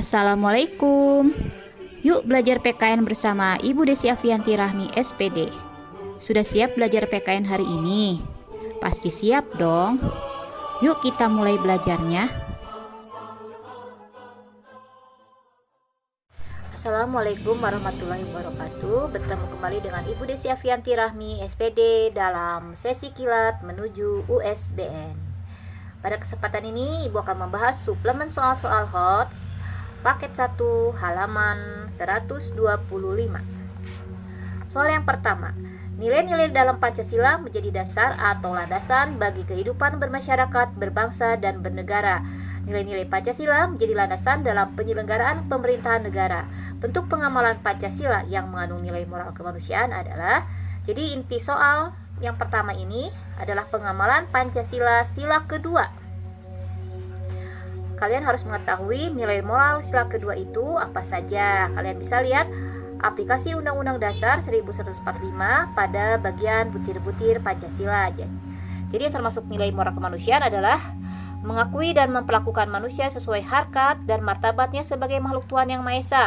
Assalamualaikum. Yuk belajar PKN bersama Ibu Desi Afianti Rahmi SPD. Sudah siap belajar PKN hari ini? Pasti siap dong. Yuk kita mulai belajarnya. Assalamualaikum warahmatullahi wabarakatuh. Bertemu kembali dengan Ibu Desi Afianti Rahmi SPD dalam sesi kilat menuju USBN. Pada kesempatan ini Ibu akan membahas suplemen soal-soal HOTS paket 1 halaman 125. Soal yang pertama, nilai-nilai dalam Pancasila menjadi dasar atau landasan bagi kehidupan bermasyarakat, berbangsa, dan bernegara. Nilai-nilai Pancasila menjadi landasan dalam penyelenggaraan pemerintahan negara. Bentuk pengamalan Pancasila yang mengandung nilai moral kemanusiaan adalah, jadi inti soal yang pertama ini adalah pengamalan Pancasila sila kedua. Kalian harus mengetahui nilai moral sila kedua itu apa saja. Kalian bisa lihat aplikasi Undang-Undang Dasar 1145 pada bagian butir-butir Pancasila. Jadi termasuk nilai moral kemanusiaan adalah mengakui dan memperlakukan manusia sesuai harkat dan martabatnya sebagai makhluk Tuhan Yang Maha Esa,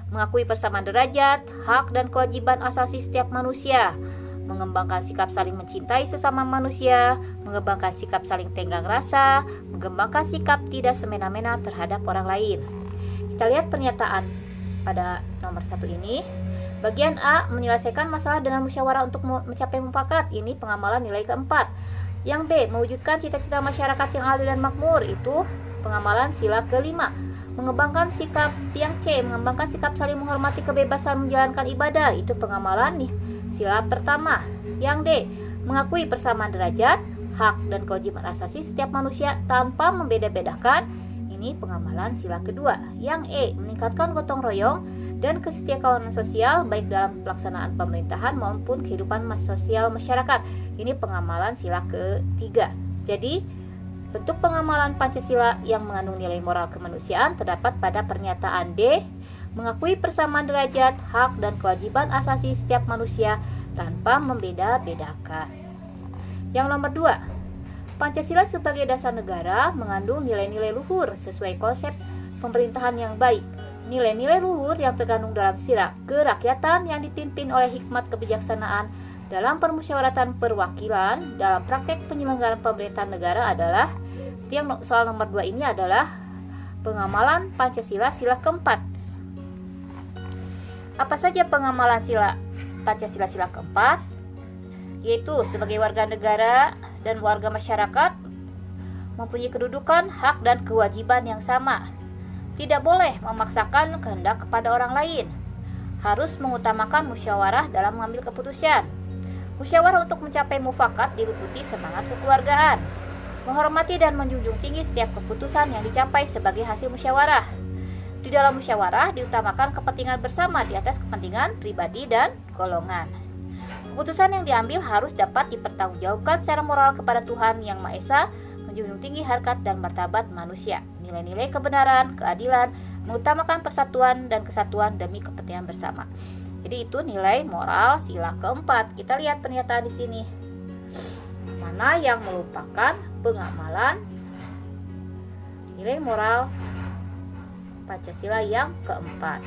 mengakui persamaan derajat, hak dan kewajiban asasi setiap manusia, mengembangkan sikap saling mencintai sesama manusia, mengembangkan sikap saling tenggang rasa, mengembangkan sikap tidak semena-mena terhadap orang lain. Kita lihat pernyataan pada nomor 1 ini. Bagian A, menyelesaikan masalah dengan musyawarah untuk mencapai mufakat. Ini pengamalan nilai keempat. Yang B, mewujudkan cita-cita masyarakat yang adil dan makmur. Itu pengamalan sila kelima. Mengembangkan sikap yang C, mengembangkan sikap saling menghormati kebebasan menjalankan ibadah. Itu pengamalan nih sila pertama. Yang D, mengakui persamaan derajat, hak dan kewajiban asasi setiap manusia tanpa membeda-bedakan. Ini pengamalan sila kedua. Yang E, meningkatkan gotong royong dan kesetiakawanan sosial baik dalam pelaksanaan pemerintahan maupun kehidupan sosial masyarakat. Ini pengamalan sila ketiga. Jadi bentuk pengamalan Pancasila yang mengandung nilai moral kemanusiaan terdapat pada pernyataan D, mengakui persamaan derajat, hak, dan kewajiban asasi setiap manusia tanpa membeda-bedakan. Yang nomor 2, Pancasila sebagai dasar negara mengandung nilai-nilai luhur sesuai konsep pemerintahan yang baik. Nilai-nilai luhur yang terkandung dalam sila kerakyatan yang dipimpin oleh hikmat kebijaksanaan dalam permusyawaratan perwakilan dalam praktek penyelenggaraan pemerintahan negara adalah, yang soal nomor 2 ini adalah pengamalan Pancasila sila keempat. Apa saja pengamalan Pancasila sila keempat? Yaitu sebagai warga negara dan warga masyarakat mempunyai kedudukan, hak, dan kewajiban yang sama. Tidak boleh memaksakan kehendak kepada orang lain. Harus mengutamakan musyawarah dalam mengambil keputusan. Musyawarah untuk mencapai mufakat diliputi semangat kekeluargaan. Menghormati dan menjunjung tinggi setiap keputusan yang dicapai sebagai hasil musyawarah. Di dalam musyawarah diutamakan kepentingan bersama di atas kepentingan pribadi dan golongan. Keputusan yang diambil harus dapat dipertanggungjawabkan secara moral kepada Tuhan Yang Maha Esa, menjunjung tinggi harkat dan martabat manusia, nilai-nilai kebenaran, keadilan, mengutamakan persatuan dan kesatuan demi kepentingan bersama. Jadi itu nilai moral sila keempat. Kita lihat pernyataan di sini. Mana yang merupakan pengamalan nilai moral Pancasila yang keempat?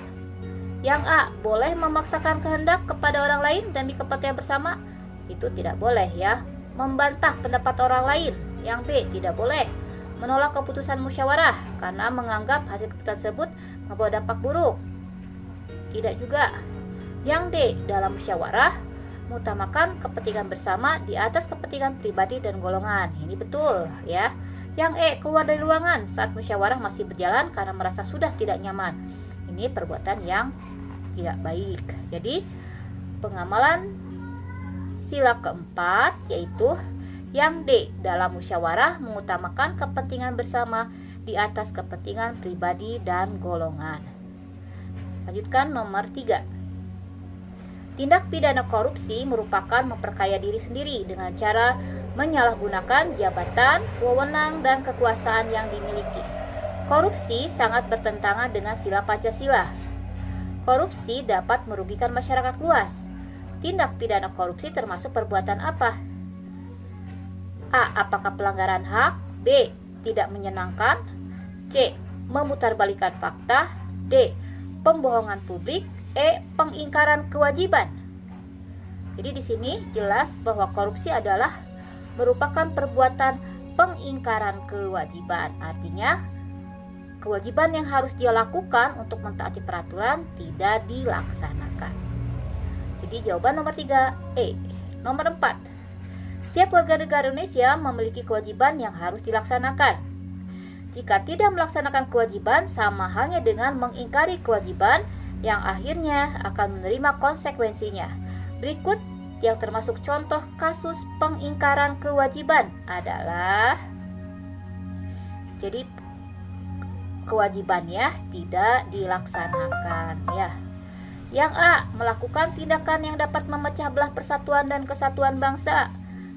Yang A, boleh memaksakan kehendak kepada orang lain demi kepentingan bersama. Itu tidak boleh ya. Membantah pendapat orang lain. Yang B, tidak boleh menolak keputusan musyawarah karena menganggap hasil keputusan tersebut membawa dampak buruk. Tidak juga. Yang D, dalam musyawarah mengutamakan kepentingan bersama di atas kepentingan pribadi dan golongan. Ini betul ya. Yang E, keluar dari ruangan saat musyawarah masih berjalan karena merasa sudah tidak nyaman. Ini perbuatan yang tidak baik. Jadi pengamalan sila keempat yaitu yang D, dalam musyawarah mengutamakan kepentingan bersama di atas kepentingan pribadi dan golongan. Lanjutkan nomor 3. Tindak pidana korupsi merupakan memperkaya diri sendiri dengan cara menyalahgunakan jabatan, wewenang, dan kekuasaan yang dimiliki. Korupsi sangat bertentangan dengan sila Pancasila. Korupsi dapat merugikan masyarakat luas. Tindak pidana korupsi termasuk perbuatan apa? A, apakah pelanggaran hak? B, tidak menyenangkan? C, memutarbalikan fakta. D. Pembohongan publik. E. Pengingkaran kewajiban. Jadi di sini jelas bahwa korupsi adalah merupakan perbuatan pengingkaran kewajiban. Artinya kewajiban yang harus dia lakukan untuk mentaati peraturan tidak dilaksanakan. Jadi jawaban nomor 3 E. Nomor 4. Setiap warga negara Indonesia memiliki kewajiban yang harus dilaksanakan. Jika tidak melaksanakan kewajiban, sama halnya dengan mengingkari kewajiban yang akhirnya akan menerima konsekuensinya. Berikut yang termasuk contoh kasus pengingkaran kewajiban adalah, jadi kewajibannya tidak dilaksanakan ya. Yang A. Melakukan tindakan yang dapat memecah belah persatuan dan kesatuan bangsa.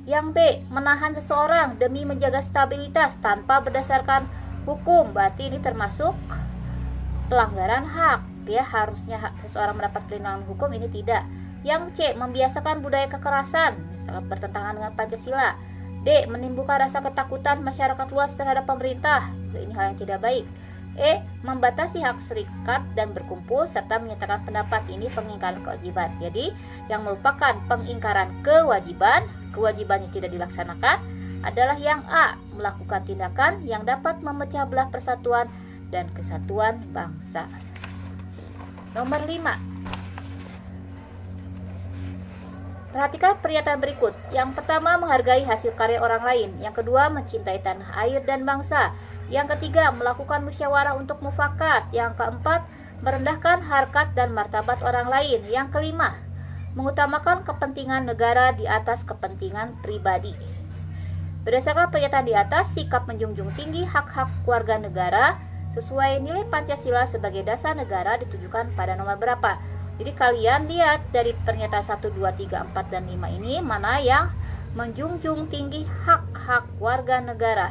Yang B. Menahan seseorang demi menjaga stabilitas tanpa berdasarkan hukum. Berarti ini termasuk pelanggaran hak ya, harusnya seseorang mendapat perlindungan hukum, ini tidak. Yang C. Membiasakan budaya kekerasan, sangat bertentangan dengan Pancasila. D. Menimbulkan rasa ketakutan masyarakat luas terhadap pemerintah, ini hal yang tidak baik. E. Membatasi hak serikat dan berkumpul serta menyatakan pendapat, ini pengingkaran kewajiban. Jadi yang merupakan pengingkaran kewajiban, kewajibannya tidak dilaksanakan adalah yang A. Melakukan tindakan yang dapat memecah belah persatuan dan kesatuan bangsa. Nomor 5. Perhatikan pernyataan berikut. Yang pertama, menghargai hasil karya orang lain. Yang kedua, mencintai tanah air dan bangsa. Yang ketiga, melakukan musyawarah untuk mufakat. Yang keempat, merendahkan harkat dan martabat orang lain. Yang kelima, mengutamakan kepentingan negara di atas kepentingan pribadi. Berdasarkan pernyataan di atas, sikap menjunjung tinggi hak-hak warga negara sesuai nilai Pancasila sebagai dasar negara ditujukan pada nomor berapa? Jadi kalian lihat dari pernyataan 1, 2, 3, 4, dan 5 ini mana yang menjunjung tinggi hak-hak warga negara.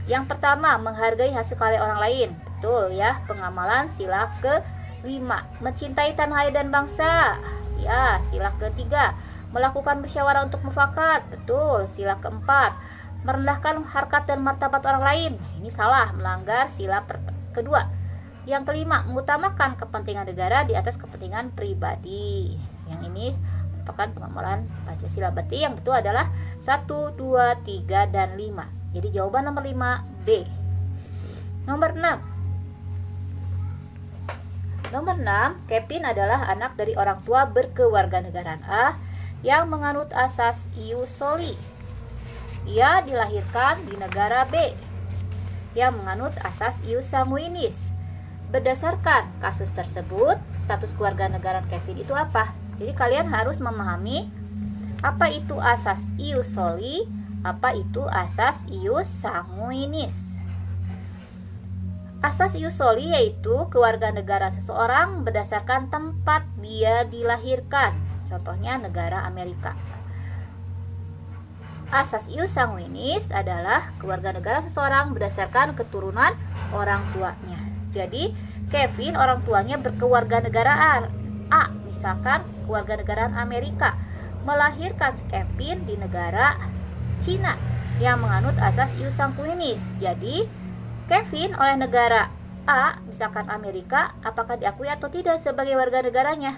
Yang pertama, menghargai hasil karya orang lain. Betul ya, pengamalan sila ke-5. Mencintai tanah air dan bangsa. Ya, sila ke-3. Melakukan musyawarah untuk mufakat. Betul, sila ke-4. Merendahkan harkat dan martabat orang lain. Ini salah, melanggar sila kedua. Yang kelima, mengutamakan kepentingan negara di atas kepentingan pribadi. Yang ini merupakan pengamalan Pancasila. Berarti yang betul adalah 1, 2, 3, dan 5. Jadi jawaban nomor 5 B. Nomor 6. Nomor 6, Kevin adalah anak dari orang tua berkewarganegaraan A yang menganut asas ius soli. Ia dilahirkan di negara B yang menganut asas ius sanguinis. Berdasarkan kasus tersebut, status kewarganegaraan Kevin itu apa? Jadi kalian harus memahami apa itu asas ius soli, apa itu asas ius sanguinis. Asas ius soli yaitu kewarganegaraan seseorang berdasarkan tempat dia dilahirkan. Contohnya negara Amerika. Asas ius sanguinis adalah kewarganegaraan seseorang berdasarkan keturunan orang tuanya. Jadi Kevin orang tuanya berkewarganegaraan A, misalkan kewarganegaraan Amerika, melahirkan Kevin di negara Cina yang menganut asas ius sanguinis. Jadi Kevin oleh negara A, misalkan Amerika, apakah diakui atau tidak sebagai warga negaranya?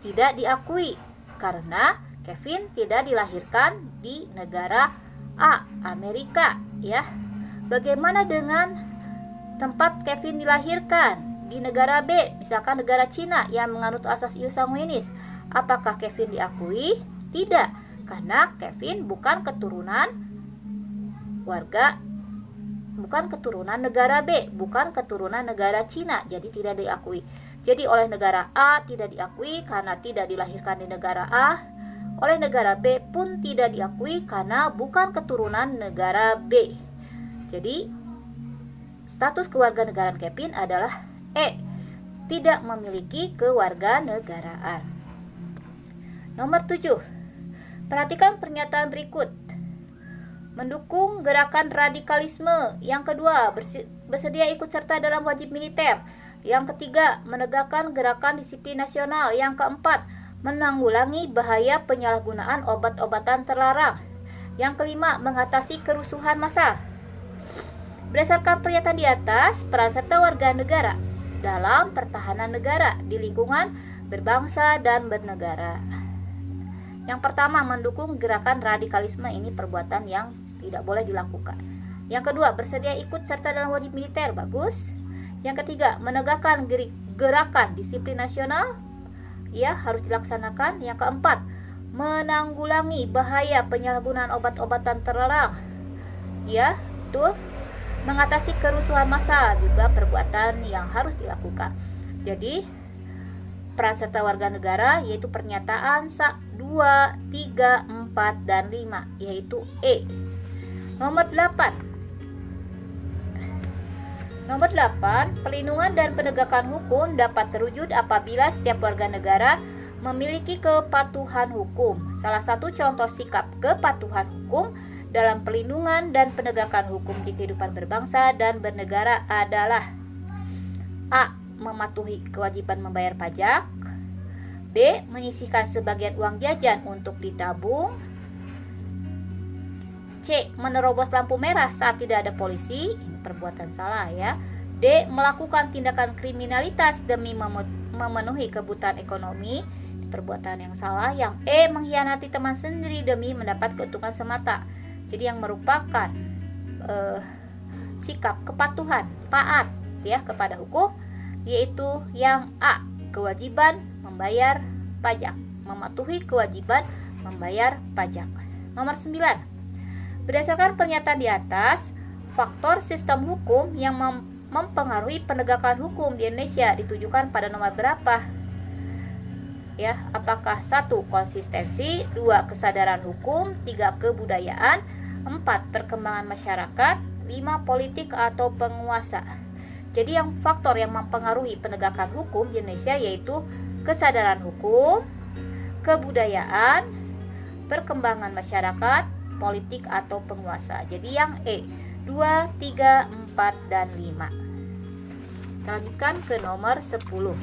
Tidak diakui karena Kevin tidak dilahirkan di negara A, Amerika ya. Bagaimana dengan tempat Kevin dilahirkan di negara B, misalkan negara Cina yang menganut asas ius sanguinis? Apakah Kevin diakui? Tidak, karena Kevin bukan keturunan negara B, bukan keturunan negara Cina, jadi tidak diakui. Jadi oleh negara A tidak diakui karena tidak dilahirkan di negara A. Oleh negara B pun tidak diakui karena bukan keturunan negara B. Jadi status kewarganegaraan Kevin adalah E, tidak memiliki kewarganegaraan. Nomor 7. Perhatikan pernyataan berikut. Mendukung gerakan radikalisme. Yang kedua, bersedia ikut serta dalam wajib militer. Yang ketiga, menegakkan gerakan disiplin nasional. Yang keempat, menanggulangi bahaya penyalahgunaan obat-obatan terlarang. Yang kelima, mengatasi kerusuhan massa. Berdasarkan pernyataan di atas, peran serta warga negara dalam pertahanan negara di lingkungan berbangsa dan bernegara. Yang pertama, mendukung gerakan radikalisme, ini perbuatan yang tidak boleh dilakukan. Yang kedua, bersedia ikut serta dalam wajib militer, bagus. Yang ketiga, menegakkan gerakan disiplin nasional, ya harus dilaksanakan. Yang keempat, menanggulangi bahaya penyalahgunaan obat-obatan terlarang, ya betul. Mengatasi kerusuhan massal juga perbuatan yang harus dilakukan. Jadi peran serta warga negara yaitu pernyataan 1, 2, 3, 4, dan 5, yaitu E. Nomor 8, perlindungan dan penegakan hukum dapat terwujud apabila setiap warga negara memiliki kepatuhan hukum. Salah satu contoh sikap kepatuhan hukum dalam perlindungan dan penegakan hukum di kehidupan berbangsa dan bernegara adalah A. Mematuhi kewajiban membayar pajak, B. Menyisihkan sebagian uang jajan untuk ditabung, C. Menerobos lampu merah saat tidak ada polisi, ini perbuatan salah ya, D. Melakukan tindakan kriminalitas demi memenuhi kebutuhan ekonomi, perbuatan yang salah. Yang E. Mengkhianati teman sendiri demi mendapat keuntungan semata. Jadi yang merupakan sikap kepatuhan, taat ya kepada hukum, yaitu yang A. Kewajiban membayar pajak, mematuhi kewajiban membayar pajak. Nomor 9. Berdasarkan pernyataan di atas, faktor sistem hukum yang mempengaruhi penegakan hukum di Indonesia ditujukan pada nomor berapa? Ya, apakah 1. Konsistensi, 2. Kesadaran hukum, 3. Kebudayaan, 4. Perkembangan masyarakat, 5. Politik atau penguasa. Jadi yang faktor yang mempengaruhi penegakan hukum di Indonesia yaitu kesadaran hukum, kebudayaan, perkembangan masyarakat, politik atau penguasa. Jadi yang E, 2, 3, 4, dan 5. Kita lanjutkan ke nomor 10.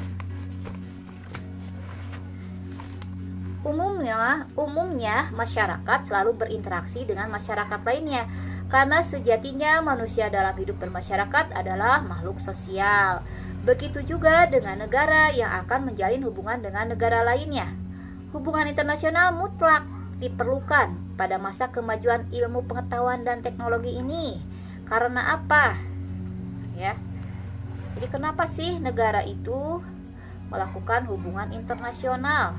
Umumnya masyarakat selalu berinteraksi dengan masyarakat lainnya karena sejatinya manusia dalam hidup bermasyarakat adalah makhluk sosial. Begitu juga dengan negara yang akan menjalin hubungan dengan negara lainnya. Hubungan internasional mutlak diperlukan pada masa kemajuan ilmu pengetahuan dan teknologi ini. Karena apa? Ya. Jadi kenapa sih negara itu melakukan hubungan internasional?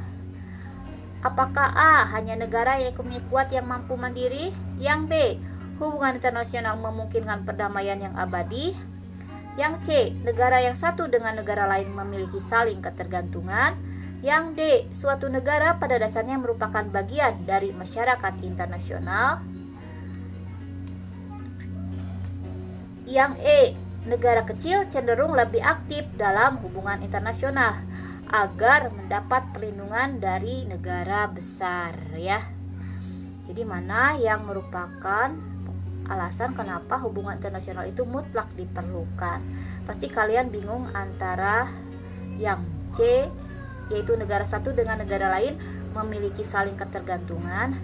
Apakah A. Hanya negara yang ekonomi kuat yang mampu mandiri? Yang B. Hubungan internasional memungkinkan perdamaian yang abadi? Yang C. Negara yang satu dengan negara lain memiliki saling ketergantungan? Yang D. Suatu negara pada dasarnya merupakan bagian dari masyarakat internasional? Yang E. Negara kecil cenderung lebih aktif dalam hubungan internasional agar mendapat perlindungan dari negara besar ya. Jadi mana yang merupakan alasan kenapa hubungan internasional itu mutlak diperlukan? Pasti kalian bingung antara yang C, yaitu negara satu dengan negara lain memiliki saling ketergantungan,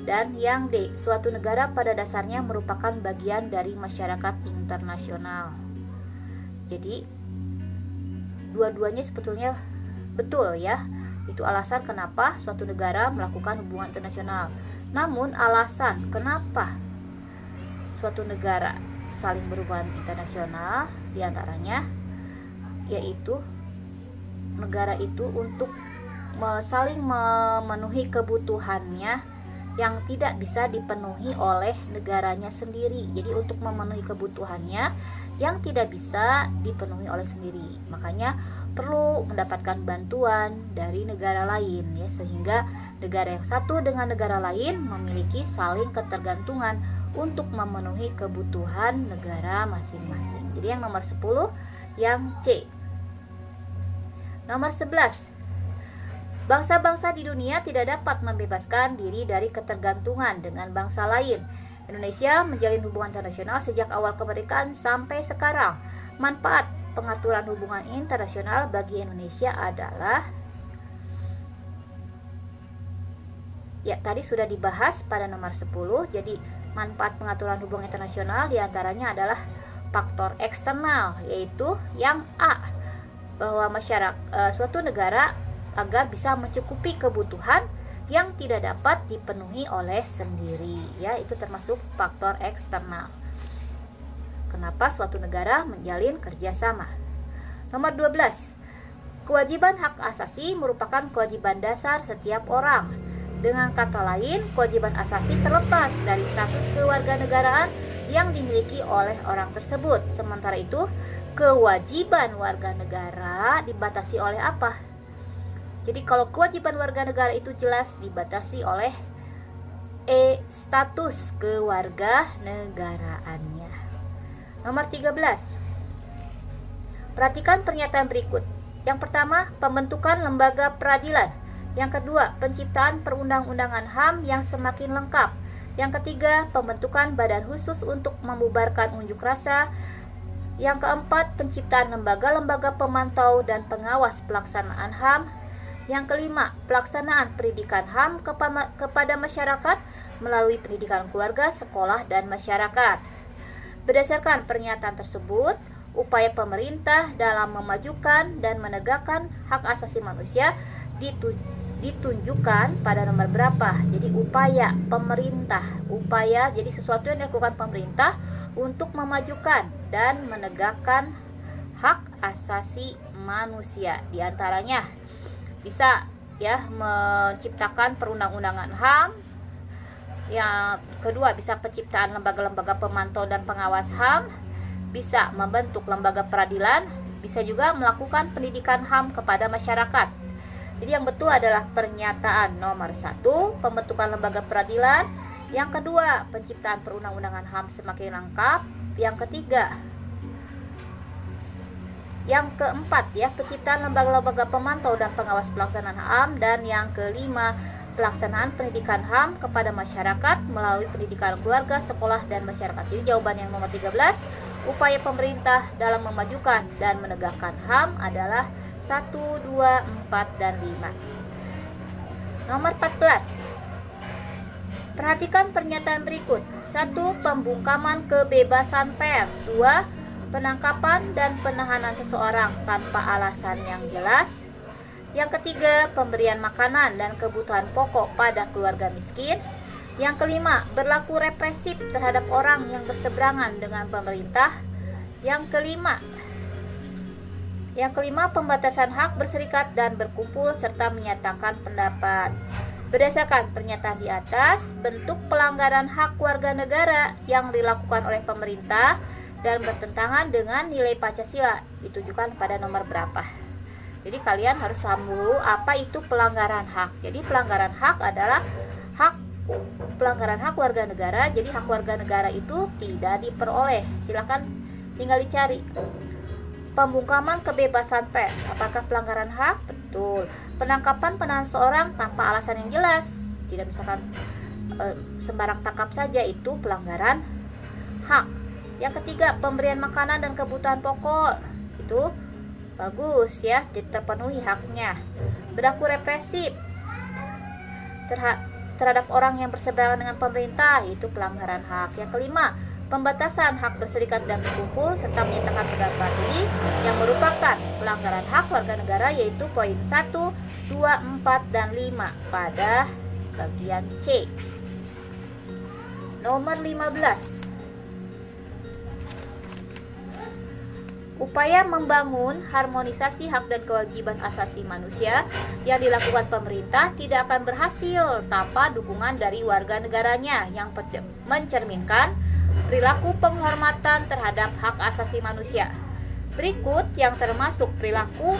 dan yang D, suatu negara pada dasarnya merupakan bagian dari masyarakat internasional. Jadi dua-duanya sebetulnya betul ya. Itu alasan kenapa suatu negara melakukan hubungan internasional. Namun alasan kenapa suatu negara saling berhubungan internasional diantaranya yaitu negara itu untuk saling memenuhi kebutuhannya yang tidak bisa dipenuhi oleh negaranya sendiri. Jadi untuk memenuhi kebutuhannya yang tidak bisa dipenuhi oleh sendiri, makanya perlu mendapatkan bantuan dari negara lain ya, sehingga negara yang satu dengan negara lain memiliki saling ketergantungan untuk memenuhi kebutuhan negara masing-masing. Jadi yang nomor 10 yang C. Nomor 11, bangsa-bangsa di dunia tidak dapat membebaskan diri dari ketergantungan dengan bangsa lain. Indonesia menjalin hubungan internasional sejak awal kemerdekaan sampai sekarang. Manfaat pengaturan hubungan internasional bagi Indonesia adalah, ya tadi sudah dibahas pada nomor 10. Jadi Manfaat pengaturan hubungan internasional diantaranya adalah faktor eksternal, yaitu yang A, bahwa suatu negara agar bisa mencukupi kebutuhan yang tidak dapat dipenuhi oleh sendiri, ya, itu termasuk faktor eksternal. Kenapa suatu negara menjalin kerjasama? Nomor 12, kewajiban hak asasi merupakan kewajiban dasar setiap orang. Dengan kata lain, kewajiban asasi terlepas dari status kewarganegaraan yang dimiliki oleh orang tersebut. Sementara itu, kewajiban warga negara dibatasi oleh apa? Jadi kalau kewajiban warga negara itu jelas dibatasi oleh status kewarganegaraannya. Nomor 13. Perhatikan pernyataan berikut. Yang pertama, pembentukan lembaga peradilan. Yang kedua, penciptaan perundang-undangan HAM yang semakin lengkap. Yang ketiga, pembentukan badan khusus untuk membubarkan unjuk rasa. Yang keempat, penciptaan lembaga-lembaga pemantau dan pengawas pelaksanaan HAM. Yang kelima, pelaksanaan pendidikan HAM kepada masyarakat melalui pendidikan keluarga, sekolah, dan masyarakat. Berdasarkan pernyataan tersebut, upaya pemerintah dalam memajukan dan menegakkan hak asasi manusia ditunjukkan pada nomor berapa. Jadi upaya pemerintah, jadi sesuatu yang dilakukan pemerintah untuk memajukan dan menegakkan hak asasi manusia. Di antaranya bisa menciptakan perundang-undangan HAM. Yang kedua, bisa penciptaan lembaga-lembaga pemantau dan pengawas HAM, bisa membentuk lembaga peradilan, bisa juga melakukan pendidikan HAM kepada masyarakat. Jadi yang betul adalah pernyataan nomor 1, pembentukan lembaga peradilan. Yang kedua, penciptaan perundang-undangan HAM semakin lengkap. Yang ketiga, yang keempat penciptaan lembaga-lembaga pemantau dan pengawas pelaksanaan HAM. Dan yang kelima, pelaksanaan pendidikan HAM kepada masyarakat melalui pendidikan keluarga, sekolah, dan masyarakat. Jadi jawaban yang nomor 13, upaya pemerintah dalam memajukan dan menegakkan HAM adalah 1, 2, 4, dan 5. Nomor 14. Perhatikan pernyataan berikut. 1. Pembungkaman kebebasan pers. 2. Penangkapan dan penahanan seseorang tanpa alasan yang jelas. Yang ketiga, pemberian makanan dan kebutuhan pokok pada keluarga miskin. Yang kelima, berlaku represif terhadap orang yang berseberangan dengan pemerintah. Yang kelima, pembatasan hak berserikat dan berkumpul serta menyatakan pendapat. Berdasarkan pernyataan di atas, bentuk pelanggaran hak warga negara yang dilakukan oleh pemerintah dan bertentangan dengan nilai Pancasila ditunjukkan pada nomor berapa. Jadi kalian harus paham dulu apa itu pelanggaran hak. Jadi pelanggaran hak adalah pelanggaran hak warga negara. Jadi hak warga negara itu tidak diperoleh. Silakan tinggal dicari. Pembungkaman kebebasan pers, apakah pelanggaran hak? Betul. Penangkapan penahanan seorang tanpa alasan yang jelas, tidak misalkan sembarang tangkap saja, itu pelanggaran hak. Yang ketiga, pemberian makanan dan kebutuhan pokok, itu bagus terpenuhi haknya. Berlaku represif terhadap orang yang berseberangan dengan pemerintah, itu pelanggaran hak. Yang kelima, pembatasan hak berserikat dan berkumpul serta menyatakan pendapat. Jadi yang merupakan pelanggaran hak warga negara yaitu poin 1, 2, 4, dan 5 pada bagian C. Nomor 15. Upaya membangun harmonisasi hak dan kewajiban asasi manusia yang dilakukan pemerintah tidak akan berhasil tanpa dukungan dari warga negaranya yang mencerminkan perilaku penghormatan terhadap hak asasi manusia. Berikut yang termasuk perilaku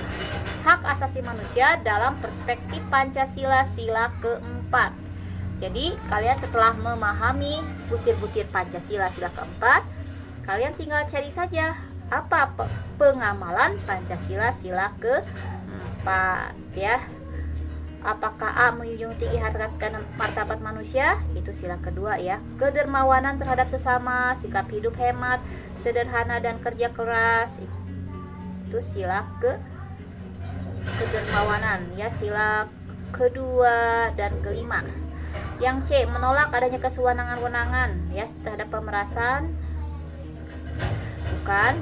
hak asasi manusia dalam perspektif Pancasila sila keempat. Jadi kalian setelah memahami butir-butir Pancasila sila keempat, kalian tinggal cari saja apa pengamalan Pancasila sila keempat ya. Apakah A, menjunjung tinggi harkat dan martabat manusia? Itu sila kedua ya. Kedermawanan terhadap sesama, sikap hidup hemat, sederhana dan kerja keras. Itu sila kedermawanan ya, sila kedua dan kelima. Yang C, menolak adanya kesewenang-wenangan ya terhadap pemerasan.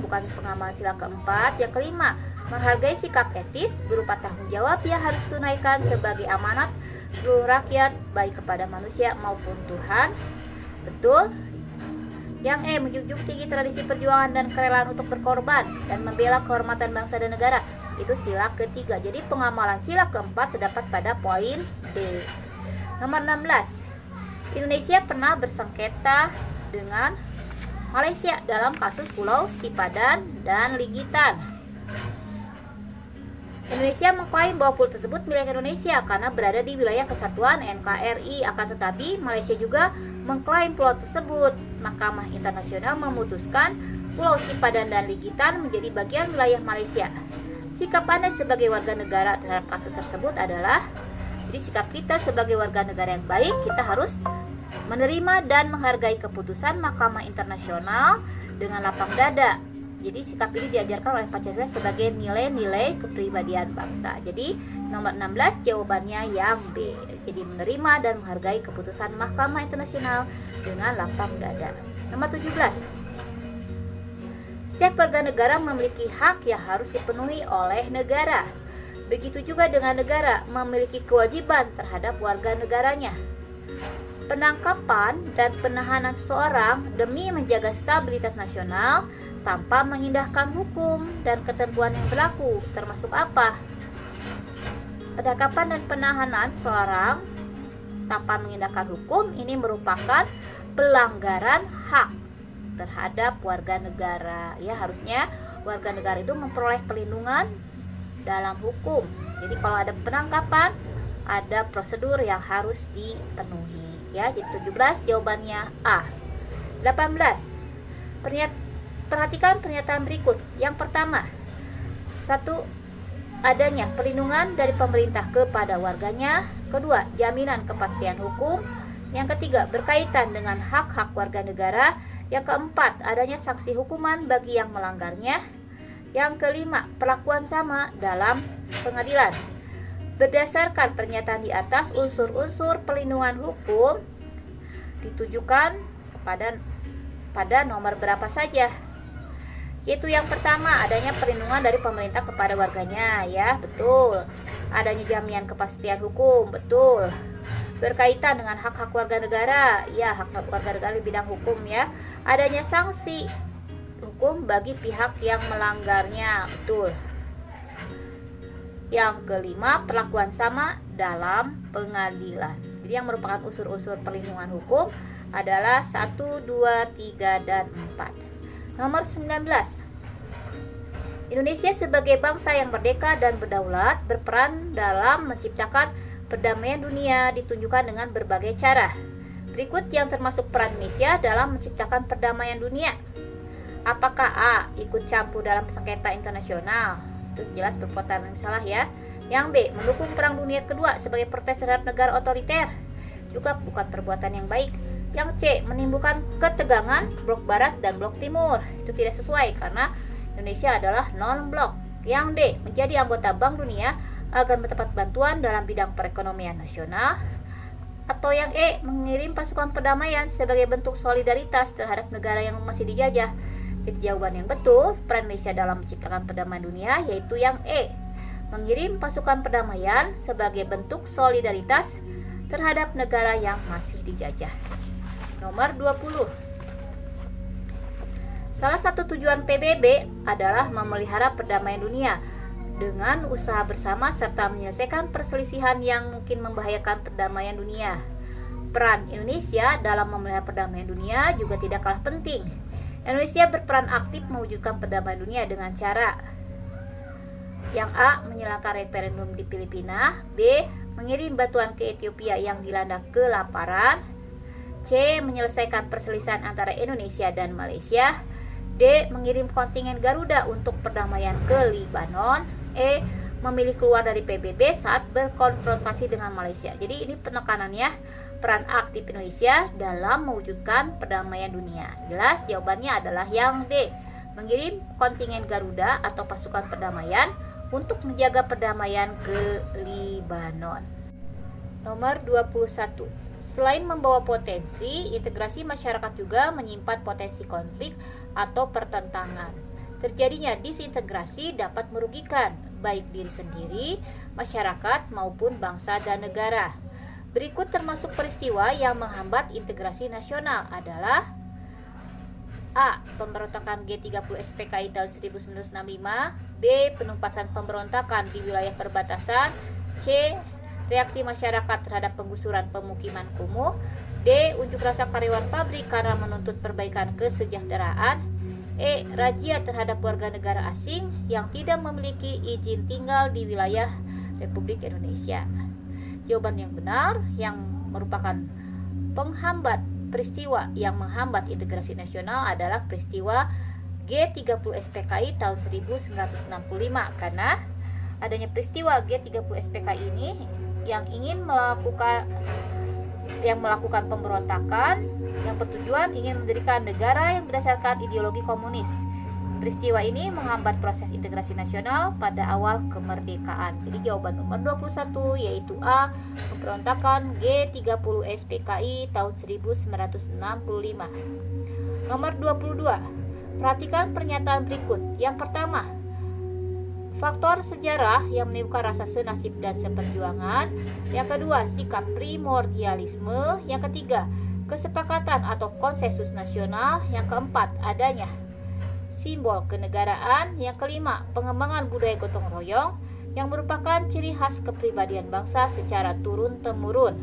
Bukan pengamalan sila keempat. Yang kelima, menghargai sikap etis berupa tanggung jawab yang harus tunaikan sebagai amanat seluruh rakyat, baik kepada manusia maupun Tuhan. Betul. Yang E, menjunjung tinggi tradisi perjuangan dan kerelaan untuk berkorban dan membela kehormatan bangsa dan negara. Itu sila ketiga. Jadi pengamalan sila keempat terdapat pada poin D. Nomor 16. Indonesia pernah bersengketa dengan Malaysia dalam kasus Pulau Sipadan dan Ligitan. Indonesia mengklaim bahwa pulau tersebut milik Indonesia karena berada di wilayah kesatuan NKRI. Akan tetapi Malaysia juga mengklaim pulau tersebut. Mahkamah Internasional memutuskan Pulau Sipadan dan Ligitan menjadi bagian wilayah Malaysia. Sikap Anda sebagai warga negara terhadap kasus tersebut adalah, jadi sikap kita sebagai warga negara yang baik, kita harus menerima dan menghargai keputusan Mahkamah Internasional dengan lapang dada. Jadi sikap ini diajarkan oleh Pancasila sebagai nilai-nilai kepribadian bangsa. Jadi nomor 16 jawabannya yang B. Jadi menerima dan menghargai keputusan Mahkamah Internasional dengan lapang dada. Nomor 17. Setiap warga negara memiliki hak yang harus dipenuhi oleh negara. Begitu juga dengan negara memiliki kewajiban terhadap warga negaranya. Penangkapan dan penahanan seseorang demi menjaga stabilitas nasional tanpa mengindahkan hukum dan ketentuan yang berlaku, termasuk apa? Penangkapan dan penahanan seseorang tanpa mengindahkan hukum ini merupakan pelanggaran hak terhadap warga negara. Ya, harusnya warga negara itu memperoleh perlindungan dalam hukum. Jadi kalau ada penangkapan, ada prosedur yang harus dipenuhi. Ya, jadi 17 jawabannya A. 18. Perhatikan pernyataan berikut. Yang pertama, 1. Adanya perlindungan dari pemerintah kepada warganya. Kedua, jaminan kepastian hukum. Yang ketiga, berkaitan dengan hak-hak warga negara. Yang keempat, adanya sanksi hukuman bagi yang melanggarnya. Yang kelima, perlakuan sama dalam pengadilan. Berdasarkan pernyataan di atas, unsur-unsur perlindungan hukum ditujukan pada nomor berapa saja? Yaitu yang pertama, adanya perlindungan dari pemerintah kepada warganya, ya, betul. Adanya jaminan kepastian hukum, betul. Berkaitan dengan hak-hak warga negara, ya, hak warga negara di bidang hukum, ya. Adanya sanksi hukum bagi pihak yang melanggarnya, betul. Yang kelima, perlakuan sama dalam pengadilan. Jadi yang merupakan unsur-unsur perlindungan hukum adalah 1, 2, 3, dan 4. Nomor 19. Indonesia sebagai bangsa yang merdeka dan berdaulat berperan dalam menciptakan perdamaian dunia ditunjukkan dengan berbagai cara. Berikut yang termasuk peran Indonesia dalam menciptakan perdamaian dunia. Apakah A. Ikut campur dalam sengketa internasional? Itu jelas perbuatan yang salah, ya. Yang B. Mendukung perang dunia kedua sebagai protes terhadap negara otoriter, juga bukan perbuatan yang baik. Yang C. Menimbulkan ketegangan blok barat dan blok timur, itu tidak sesuai karena Indonesia adalah non-blok. Yang D. Menjadi anggota Bank Dunia agar mendapat bantuan dalam bidang perekonomian nasional. Atau yang E. Mengirim pasukan perdamaian sebagai bentuk solidaritas terhadap negara yang masih dijajah. Jadi jawaban yang betul peran Indonesia dalam menciptakan perdamaian dunia yaitu yang E. Mengirim pasukan perdamaian sebagai bentuk solidaritas terhadap negara yang masih dijajah. Nomor 20. Salah satu tujuan PBB adalah memelihara perdamaian dunia dengan usaha bersama serta menyelesaikan perselisihan yang mungkin membahayakan perdamaian dunia. Peran Indonesia dalam memelihara perdamaian dunia juga tidak kalah penting. Indonesia berperan aktif mewujudkan perdamaian dunia dengan cara yang A. Menyelenggarakan referendum di Filipina. B. Mengirim bantuan ke Ethiopia yang dilanda kelaparan. C. Menyelesaikan perselisihan antara Indonesia dan Malaysia. D. Mengirim kontingen Garuda untuk perdamaian ke Libanon. E. Memilih keluar dari PBB saat berkonfrontasi dengan Malaysia. Jadi ini penekanannya, peran aktif Indonesia dalam mewujudkan perdamaian dunia. Jelas jawabannya adalah yang D. Mengirim kontingen Garuda atau pasukan perdamaian untuk menjaga perdamaian ke Libanon. Nomor 21. Selain membawa potensi, integrasi masyarakat juga menyimpan potensi konflik atau pertentangan. Terjadinya disintegrasi dapat merugikan baik diri sendiri, masyarakat maupun bangsa dan negara. Berikut termasuk peristiwa yang menghambat integrasi nasional adalah: A. Pemberontakan G30 SPKI tahun 1965. B. Penumpasan pemberontakan di wilayah perbatasan. C. Reaksi masyarakat terhadap penggusuran pemukiman kumuh. D. Unjuk rasa karyawan pabrik karena menuntut perbaikan kesejahteraan. E. Razia terhadap warga negara asing yang tidak memiliki izin tinggal di wilayah Republik Indonesia. Jawaban yang benar yang merupakan penghambat peristiwa yang menghambat integrasi nasional adalah peristiwa G30 SPKI tahun 1965, karena adanya peristiwa G30 SPKI ini yang melakukan pemberontakan yang bertujuan ingin mendirikan negara yang berdasarkan ideologi komunis. Peristiwa ini menghambat proses integrasi nasional pada awal kemerdekaan. Jadi jawaban nomor 21 yaitu A. Pemberontakan G30 SPKI tahun 1965. Nomor 22. Perhatikan pernyataan berikut. Yang pertama, faktor sejarah yang menimbulkan rasa senasib dan seperjuangan. Yang kedua, sikap primordialisme. Yang ketiga, kesepakatan atau konsensus nasional. Yang keempat, adanya simbol kenegaraan. Yang kelima, pengembangan budaya gotong royong yang merupakan ciri khas kepribadian bangsa secara turun-temurun.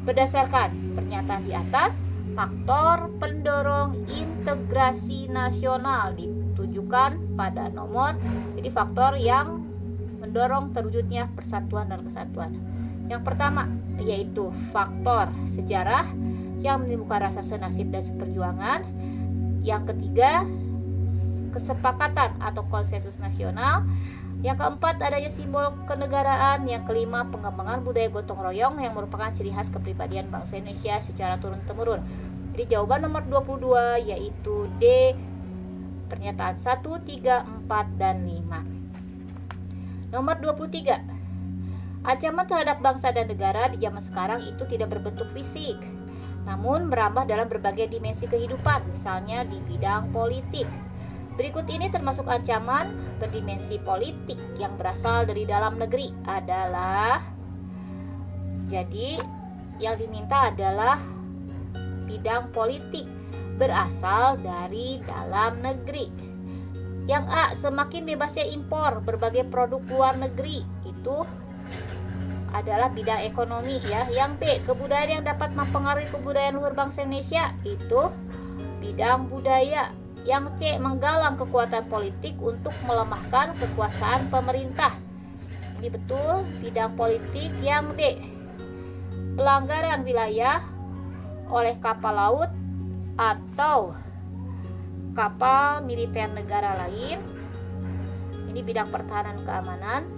Berdasarkan pernyataan di atas, faktor pendorong integrasi nasional ditujukan pada nomor. Jadi faktor yang mendorong terwujudnya persatuan dan kesatuan. Yang pertama yaitu faktor sejarah yang menimbulkan rasa senasib dan seperjuangan. Yang ketiga, kesepakatan atau konsensus nasional. Yang keempat, adanya simbol kenegaraan. Yang kelima, pengembangan budaya gotong royong yang merupakan ciri khas kepribadian bangsa Indonesia secara turun-temurun. Jadi jawaban nomor 22 yaitu D, pernyataan 1, 3, 4, dan 5. Nomor 23. Ancaman terhadap bangsa dan negara di zaman sekarang itu tidak berbentuk fisik, namun merambah dalam berbagai dimensi kehidupan, misalnya di bidang politik. Berikut ini termasuk ancaman berdimensi politik yang berasal dari dalam negeri adalah, jadi yang diminta adalah bidang politik berasal dari dalam negeri. Yang A, semakin bebasnya impor berbagai produk luar negeri, itu adalah bidang ekonomi ya. Yang B, kebudayaan yang dapat mempengaruhi kebudayaan luhur bangsa Indonesia, itu bidang budaya. Yang C, menggalang kekuatan politik untuk melemahkan kekuasaan pemerintah. Ini betul, bidang politik. Yang D, pelanggaran wilayah oleh kapal laut atau kapal militer negara lain. Ini bidang pertahanan keamanan.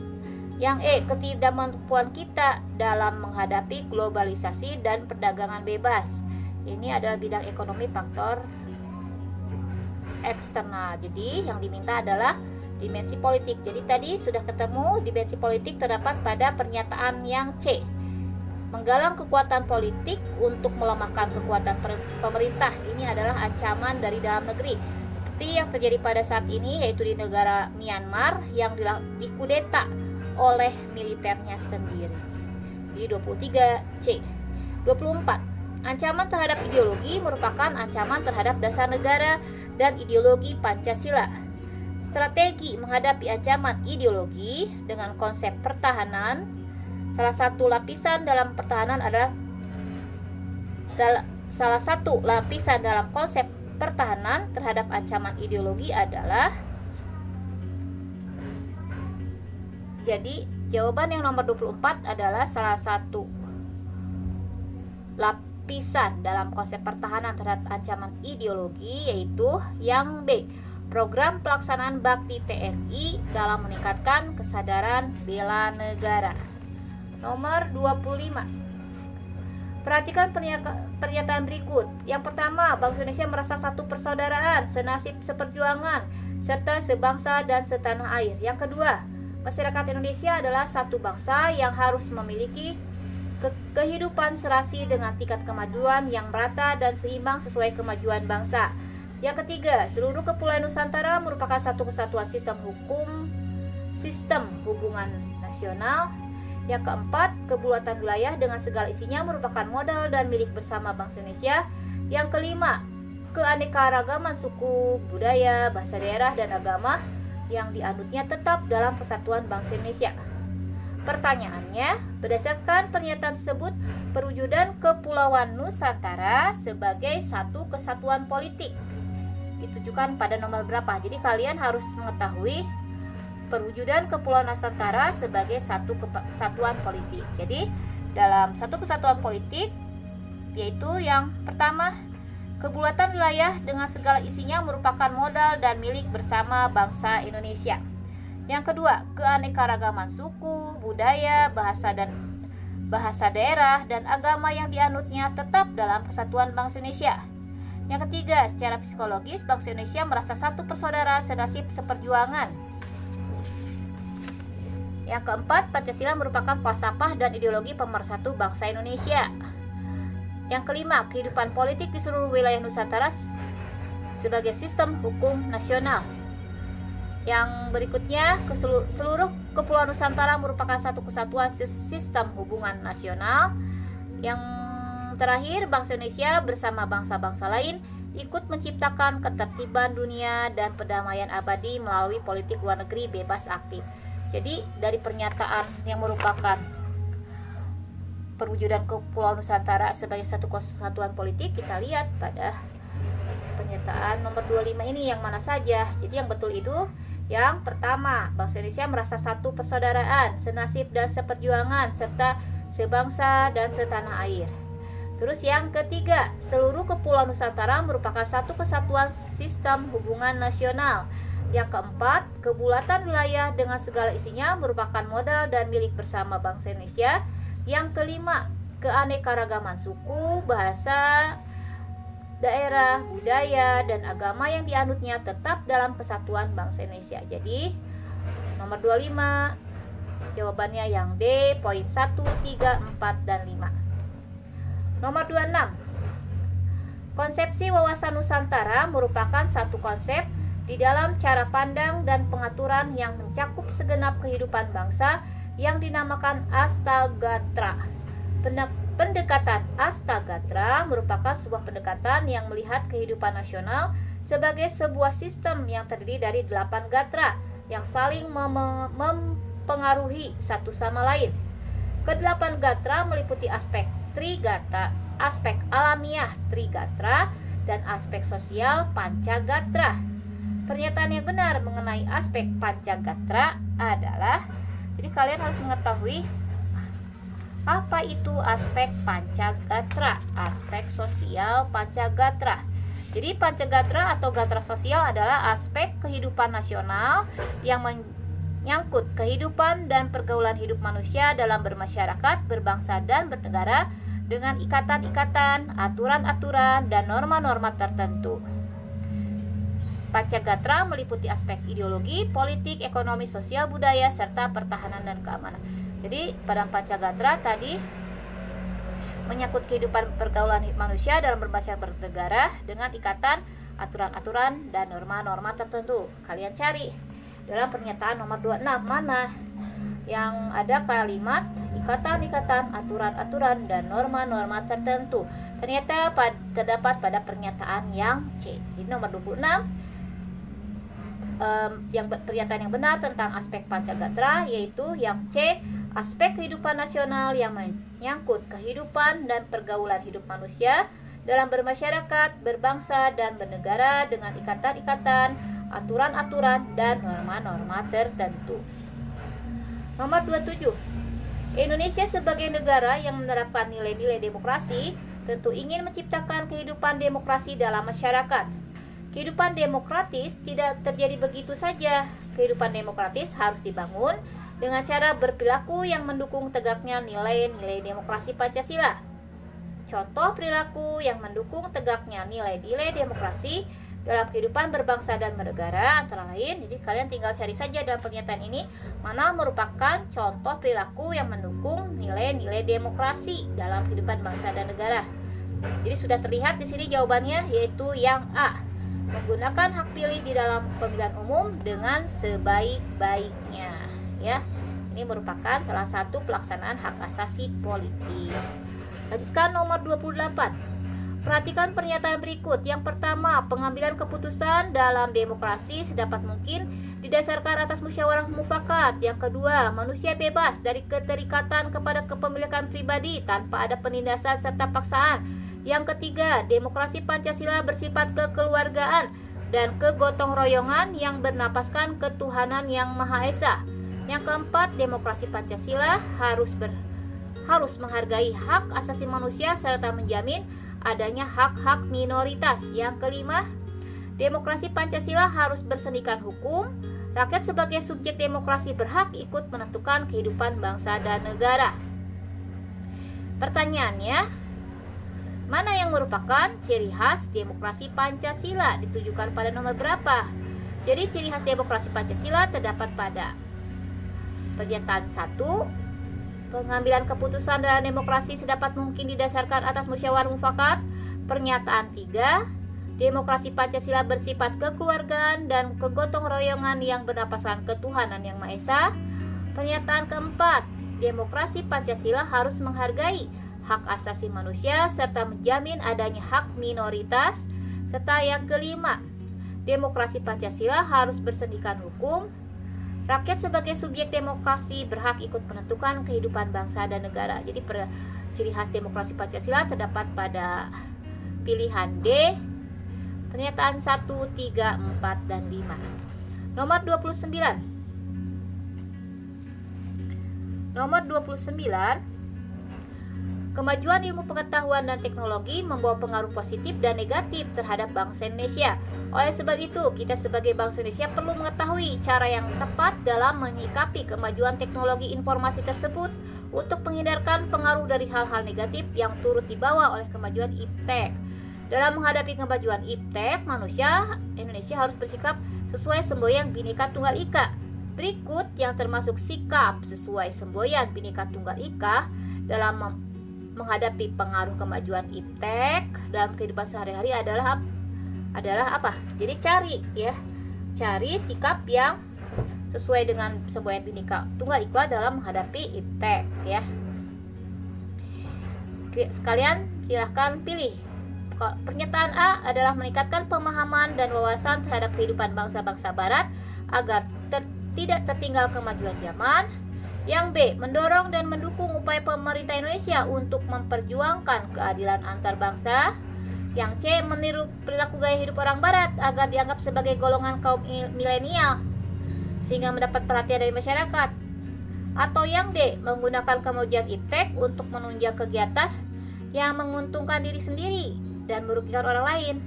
Yang E, ketidakmampuan kita dalam menghadapi globalisasi dan perdagangan bebas. Ini adalah bidang ekonomi, faktor eksternal. Jadi yang diminta adalah dimensi politik. Jadi tadi sudah ketemu dimensi politik terdapat pada pernyataan yang C. Menggalang kekuatan politik untuk melemahkan kekuatan pemerintah. Ini adalah ancaman dari dalam negeri. Seperti yang terjadi pada saat ini, yaitu di negara Myanmar yang dikudeta oleh militernya sendiri. Jadi 23 C. 24. Ancaman terhadap ideologi merupakan ancaman terhadap dasar negara dan ideologi Pancasila. Strategi menghadapi ancaman ideologi dengan konsep pertahanan. Salah satu lapisan dalam pertahanan adalah salah satu lapisan dalam konsep pertahanan terhadap ancaman ideologi adalah, jadi jawaban yang nomor 24 adalah salah satu lapisan dalam konsep pertahanan terhadap ancaman ideologi, yaitu yang B, program pelaksanaan bakti TNI dalam meningkatkan kesadaran bela negara. Nomor 25. Perhatikan pernyataan berikut. Yang pertama, bangsa Indonesia merasa satu persaudaraan, senasib seperjuangan, serta sebangsa dan setanah air. Yang kedua, masyarakat Indonesia adalah satu bangsa yang harus memiliki kehidupan serasi dengan tingkat kemajuan yang merata dan seimbang sesuai kemajuan bangsa. Yang ketiga, seluruh kepulauan Nusantara merupakan satu kesatuan sistem hubungan nasional. Yang keempat, kedaulatan wilayah dengan segala isinya merupakan modal dan milik bersama bangsa Indonesia. Yang kelima, keanekaragaman suku, budaya, bahasa daerah, dan agama yang dianutnya tetap dalam kesatuan bangsa Indonesia. Pertanyaannya, berdasarkan pernyataan tersebut, perwujudan Kepulauan Nusantara sebagai satu kesatuan politik ditujukan pada nomor berapa? Jadi kalian harus mengetahui perwujudan Kepulauan Nusantara sebagai satu kesatuan politik. Jadi dalam satu kesatuan politik, yaitu yang pertama, kedaulatan wilayah dengan segala isinya merupakan modal dan milik bersama bangsa Indonesia. Yang kedua, keanekaragaman suku, budaya, bahasa daerah, dan agama yang dianutnya tetap dalam kesatuan bangsa Indonesia. Yang ketiga, secara psikologis bangsa Indonesia merasa satu persaudaraan senasib seperjuangan. Yang keempat, Pancasila merupakan falsafah dan ideologi pemersatu bangsa Indonesia. Yang kelima, kehidupan politik di seluruh wilayah Nusantara sebagai sistem hukum nasional. Yang berikutnya, seluruh Kepulauan Nusantara merupakan satu kesatuan sistem hubungan nasional. Yang terakhir, bangsa Indonesia bersama bangsa-bangsa lain ikut menciptakan ketertiban dunia dan perdamaian abadi melalui politik luar negeri bebas aktif. Jadi dari pernyataan yang merupakan perwujudan Kepulauan Nusantara sebagai satu kesatuan politik, kita lihat pada pernyataan nomor 25 ini yang mana saja. Jadi yang betul itu yang pertama, bangsa Indonesia merasa satu persaudaraan, senasib dan seperjuangan, serta sebangsa dan setanah air. Terus yang ketiga, seluruh Kepulauan Nusantara merupakan satu kesatuan sistem hubungan nasional. Yang keempat, kedaulatan wilayah dengan segala isinya merupakan modal dan milik bersama bangsa Indonesia. Yang kelima, keanekaragaman suku, bahasa, daerah, budaya, dan agama yang dianutnya tetap dalam kesatuan bangsa Indonesia. Jadi, nomor 25, jawabannya yang D, poin 1, 3, 4, dan 5. Nomor 26, konsepsi wawasan Nusantara merupakan satu konsep di dalam cara pandang dan pengaturan yang mencakup segenap kehidupan bangsa yang dinamakan Astagatra. Pendekatan Astagatra merupakan sebuah pendekatan yang melihat kehidupan nasional sebagai sebuah sistem yang terdiri dari 8 gatra yang saling mempengaruhi satu sama lain. Kedelapan gatra meliputi aspek trigatra, aspek alamiah trigatra, dan aspek sosial pancagatra. Pernyataan yang benar mengenai aspek pancagatra adalah, jadi kalian harus mengetahui apa itu aspek pancagatra, aspek sosial pancagatra. Jadi pancagatra atau gatra sosial adalah aspek kehidupan nasional yang menyangkut kehidupan dan pergaulan hidup manusia dalam bermasyarakat, berbangsa, dan bernegara dengan ikatan-ikatan, aturan-aturan, dan norma-norma tertentu. Pancagatra meliputi aspek ideologi, politik, ekonomi, sosial, budaya, serta pertahanan dan keamanan. Jadi pada pancagatra tadi menyangkut kehidupan pergaulan manusia dalam berbangsa bernegara dengan ikatan, aturan-aturan, dan norma-norma tertentu. Kalian cari dalam pernyataan nomor 26 mana yang ada kalimat ikatan-ikatan, aturan-aturan, dan norma-norma tertentu. Ternyata terdapat pada pernyataan yang C. Jadi nomor 26 yang pernyataan yang benar tentang aspek pancagatra yaitu yang C, aspek kehidupan nasional yang menyangkut kehidupan dan pergaulan hidup manusia dalam bermasyarakat, berbangsa, dan bernegara dengan ikatan-ikatan, aturan-aturan, dan norma-norma tertentu. Nomor 27, Indonesia sebagai negara yang menerapkan nilai-nilai demokrasi tentu ingin menciptakan kehidupan demokrasi dalam masyarakat. Kehidupan demokratis tidak terjadi begitu saja. Kehidupan demokratis harus dibangun dengan cara berperilaku yang mendukung tegaknya nilai-nilai demokrasi Pancasila. Contoh perilaku yang mendukung tegaknya nilai-nilai demokrasi dalam kehidupan berbangsa dan bernegara antara lain. Jadi kalian tinggal cari saja dalam pernyataan ini mana merupakan contoh perilaku yang mendukung nilai-nilai demokrasi dalam kehidupan bangsa dan negara. Jadi sudah terlihat di sini jawabannya, yaitu yang A, menggunakan hak pilih di dalam pemilihan umum dengan sebaik-baiknya. Ya, ini merupakan salah satu pelaksanaan hak asasi politik. Lanjutkan nomor 28. Perhatikan pernyataan berikut. Yang pertama, pengambilan keputusan dalam demokrasi sedapat mungkin didasarkan atas musyawarah mufakat. Yang kedua, manusia bebas dari keterikatan kepada kepemilikan pribadi tanpa ada penindasan serta paksaan. Yang ketiga, demokrasi Pancasila bersifat kekeluargaan dan kegotong royongan yang bernapaskan ketuhanan yang Maha Esa. Yang keempat, demokrasi Pancasila harus menghargai hak asasi manusia serta menjamin adanya hak-hak minoritas. Yang kelima, demokrasi Pancasila harus bersendikan hukum. Rakyat sebagai subjek demokrasi berhak ikut menentukan kehidupan bangsa dan negara. Pertanyaannya, mana yang merupakan ciri khas demokrasi Pancasila? Ditujukan pada nomor berapa? Jadi ciri khas demokrasi Pancasila terdapat pada pernyataan 1, pengambilan keputusan dalam demokrasi sedapat mungkin didasarkan atas musyawarah mufakat. Pernyataan 3, demokrasi Pancasila bersifat kekeluargaan dan kegotong royongan yang bernapaskan ketuhanan yang Maha Esa. Pernyataan keempat, demokrasi Pancasila harus menghargai hak asasi manusia serta menjamin adanya hak minoritas. Serta yang kelima, demokrasi Pancasila harus bersendikan hukum. Rakyat sebagai subjek demokrasi berhak ikut menentukan kehidupan bangsa dan negara. Jadi ciri khas demokrasi Pancasila terdapat pada pilihan D, pernyataan 1, 3, 4, dan 5. Nomor 29. Nomor 29. Kemajuan ilmu pengetahuan dan teknologi membawa pengaruh positif dan negatif terhadap bangsa Indonesia. Oleh sebab itu, kita sebagai bangsa Indonesia perlu mengetahui cara yang tepat dalam menyikapi kemajuan teknologi informasi tersebut untuk menghindarkan pengaruh dari hal-hal negatif yang turut dibawa oleh kemajuan iptek. Dalam menghadapi kemajuan iptek, manusia Indonesia harus bersikap sesuai semboyan Bhinneka Tunggal Ika. Berikut yang termasuk sikap sesuai semboyan Bhinneka Tunggal Ika dalam menghadapi pengaruh kemajuan iptek dalam kehidupan sehari-hari adalah apa? Jadi cari sikap yang sesuai dengan semboyan Bhinneka Tunggal Ika dalam menghadapi iptek ya. Sekalian silahkan pilih. Pernyataan A adalah meningkatkan pemahaman dan wawasan terhadap kehidupan bangsa-bangsa Barat agar tidak tertinggal kemajuan zaman. Yang B, mendorong dan mendukung upaya pemerintah Indonesia untuk memperjuangkan keadilan antar bangsa. Yang C, meniru perilaku gaya hidup orang Barat agar dianggap sebagai golongan kaum milenial sehingga mendapat perhatian dari masyarakat. Atau yang D, menggunakan kemajuan iptek untuk menunjang kegiatan yang menguntungkan diri sendiri dan merugikan orang lain.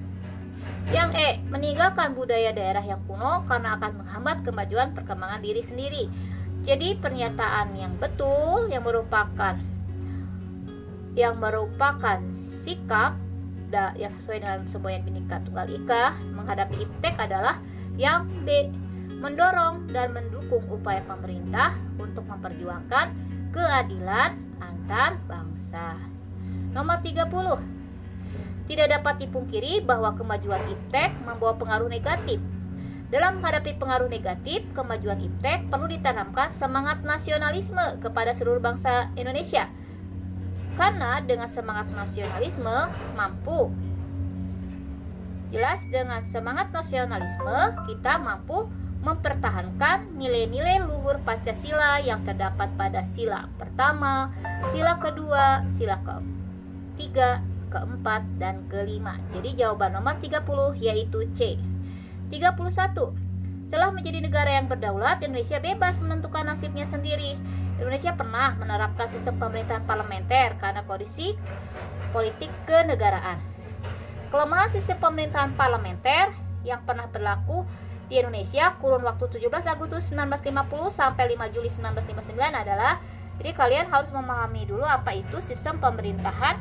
Yang E, meninggalkan budaya daerah yang kuno karena akan menghambat kemajuan perkembangan diri sendiri. Jadi pernyataan yang betul yang merupakan sikap yang sesuai dengan semboyan Bhinneka Tunggal Ika menghadapi iptek adalah yang B, mendorong dan mendukung upaya pemerintah untuk memperjuangkan keadilan antar bangsa. Nomor 30. Tidak dapat dipungkiri bahwa kemajuan iptek membawa pengaruh negatif. Dalam menghadapi pengaruh negatif, kemajuan iptek perlu ditanamkan semangat nasionalisme kepada seluruh bangsa Indonesia. Karena dengan semangat nasionalisme kita mampu mempertahankan nilai-nilai luhur Pancasila yang terdapat pada sila pertama, sila kedua, sila ketiga, keempat, dan kelima. Jadi jawaban nomor 30 yaitu C. 31. Setelah menjadi negara yang berdaulat, Indonesia bebas menentukan nasibnya sendiri. Indonesia pernah menerapkan sistem pemerintahan parlementer karena kondisi politik kenegaraan. Kelemahan sistem pemerintahan parlementer yang pernah berlaku di Indonesia kurun waktu 17 Agustus 1950 sampai 5 Juli 1959 adalah, jadi kalian harus memahami dulu apa itu sistem pemerintahan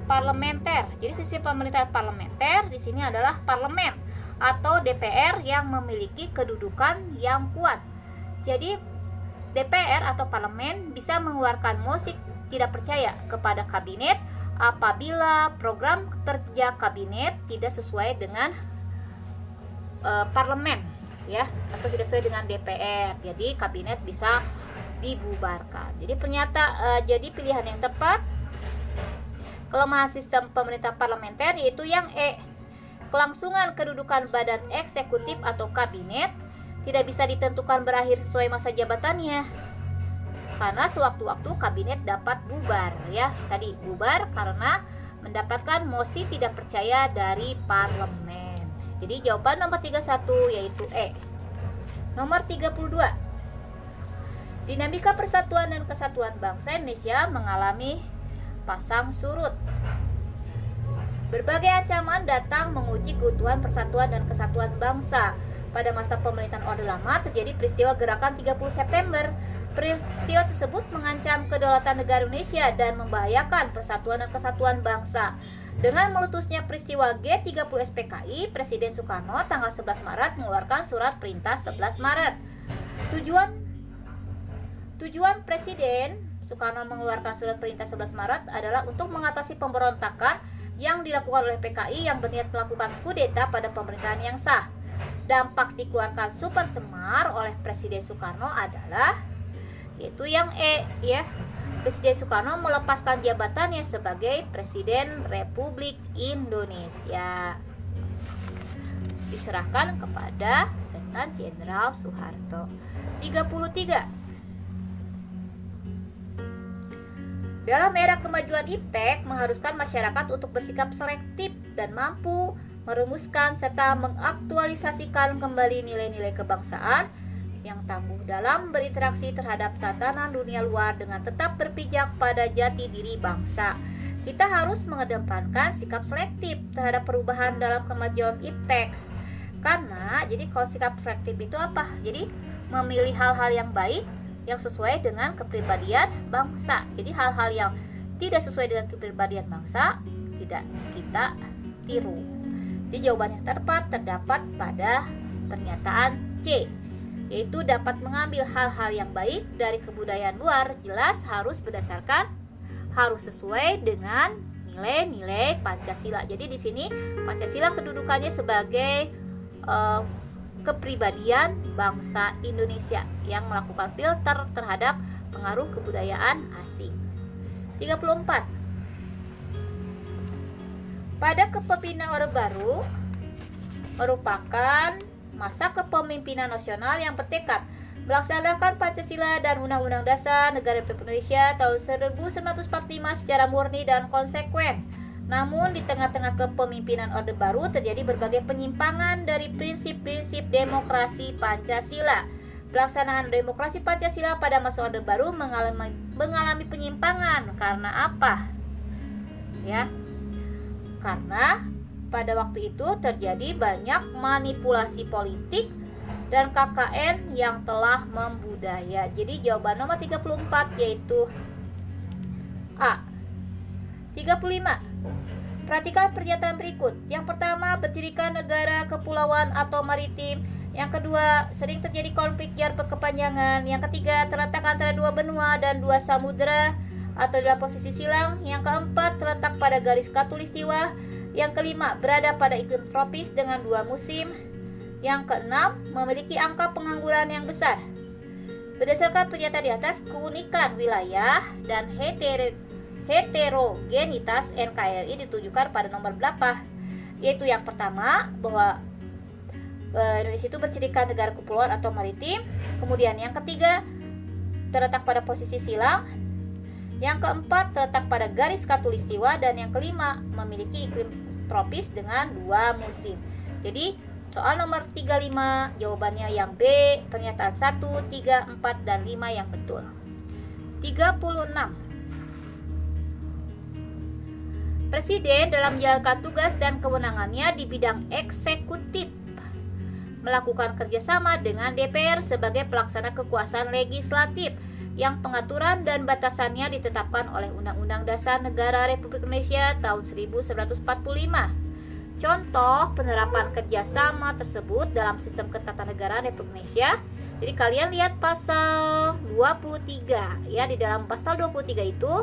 parlementer. Jadi sistem pemerintahan parlementer di sini adalah parlemen. atau DPR yang memiliki kedudukan yang kuat. Jadi DPR atau parlemen bisa mengeluarkan mosi tidak percaya kepada kabinet apabila program kerja kabinet tidak sesuai dengan parlemen, ya, atau tidak sesuai dengan DPR. Jadi kabinet bisa dibubarkan. Jadi jadi pilihan yang tepat kelemahan sistem pemerintah parlementer yaitu yang E. Kelangsungan kedudukan badan eksekutif atau kabinet tidak bisa ditentukan berakhir sesuai masa jabatannya. Karena sewaktu-waktu kabinet dapat bubar, ya. Tadi bubar karena mendapatkan mosi tidak percaya dari parlemen. Jadi jawaban nomor 31 yaitu E. Nomor 32. Dinamika persatuan dan kesatuan bangsa Indonesia mengalami pasang surut. Berbagai ancaman datang menguji keutuhan persatuan dan kesatuan bangsa. Pada masa pemerintahan Orde Lama terjadi peristiwa gerakan 30 September. Peristiwa tersebut mengancam kedaulatan negara Indonesia dan membahayakan persatuan dan kesatuan bangsa. Dengan meletusnya peristiwa G30 SPKI, Presiden Soekarno tanggal 11 Maret mengeluarkan surat perintah 11 Maret. Tujuan Presiden Soekarno mengeluarkan surat perintah 11 Maret adalah untuk mengatasi pemberontakan yang dilakukan oleh PKI yang berniat melakukan kudeta pada pemerintahan yang sah. Dampak dikeluarkan Super Semar oleh Presiden Soekarno adalah yaitu yang E, ya. Presiden Soekarno melepaskan jabatannya sebagai Presiden Republik Indonesia. Diserahkan kepada Letnan Jenderal Soeharto. 33. Dalam era kemajuan iptek mengharuskan masyarakat untuk bersikap selektif dan mampu merumuskan serta mengaktualisasikan kembali nilai-nilai kebangsaan yang tangguh dalam berinteraksi terhadap tatanan dunia luar dengan tetap berpijak pada jati diri bangsa. Kita harus mengedepankan sikap selektif terhadap perubahan dalam kemajuan iptek. Karena jadi kalau sikap selektif itu apa? Jadi memilih hal-hal yang baik yang sesuai dengan kepribadian bangsa. Jadi hal-hal yang tidak sesuai dengan kepribadian bangsa tidak kita tiru. Jadi jawaban yang tepat terdapat pada pernyataan C, yaitu dapat mengambil hal-hal yang baik dari kebudayaan luar, jelas harus sesuai dengan nilai-nilai Pancasila. Jadi di sini Pancasila kedudukannya sebagai kepribadian bangsa Indonesia yang melakukan filter terhadap pengaruh kebudayaan asing. 34. Pada kepemimpinan Orde Baru merupakan masa kepemimpinan nasional yang bertekad melaksanakan Pancasila dan Undang-Undang Dasar Negara Republik Indonesia tahun 1945 secara murni dan konsekuen. Namun di tengah-tengah kepemimpinan Orde Baru terjadi berbagai penyimpangan dari prinsip-prinsip demokrasi Pancasila. Pelaksanaan demokrasi Pancasila pada masa Orde Baru mengalami penyimpangan karena apa? Ya. Karena pada waktu itu terjadi banyak manipulasi politik dan KKN yang telah membudaya. Jadi jawaban nomor 34 yaitu A. 35. Perhatikan pernyataan berikut. Yang pertama, bercirikan negara kepulauan atau maritim. Yang kedua, sering terjadi konflik jar berkepanjangan. Yang ketiga, terletak antara dua benua dan dua samudera atau dalam posisi silang. Yang keempat, terletak pada garis khatulistiwa. Yang kelima, berada pada iklim tropis dengan dua musim. Yang keenam, memiliki angka pengangguran yang besar. Berdasarkan pernyataan di atas, keunikan wilayah dan heterogenitas NKRI ditujukan pada nomor berapa? Yaitu yang pertama, bahwa Indonesia itu bercirikan negara kepulauan atau maritim. Kemudian yang ketiga, terletak pada posisi silang. Yang keempat, terletak pada garis khatulistiwa. Dan yang kelima, memiliki iklim tropis dengan dua musim. Jadi soal nomor 35 jawabannya yang B, pernyataan 1, 3, 4, dan 5 yang betul. 36. Presiden dalam menjalankan tugas dan kewenangannya di bidang eksekutif melakukan kerjasama dengan DPR sebagai pelaksana kekuasaan legislatif yang pengaturan dan batasannya ditetapkan oleh Undang-Undang Dasar Negara Republik Indonesia tahun 1945. contoh penerapan kerjasama tersebut dalam sistem ketatanegaraan Republik Indonesia. Jadi kalian lihat pasal 23 ya, di dalam pasal 23 itu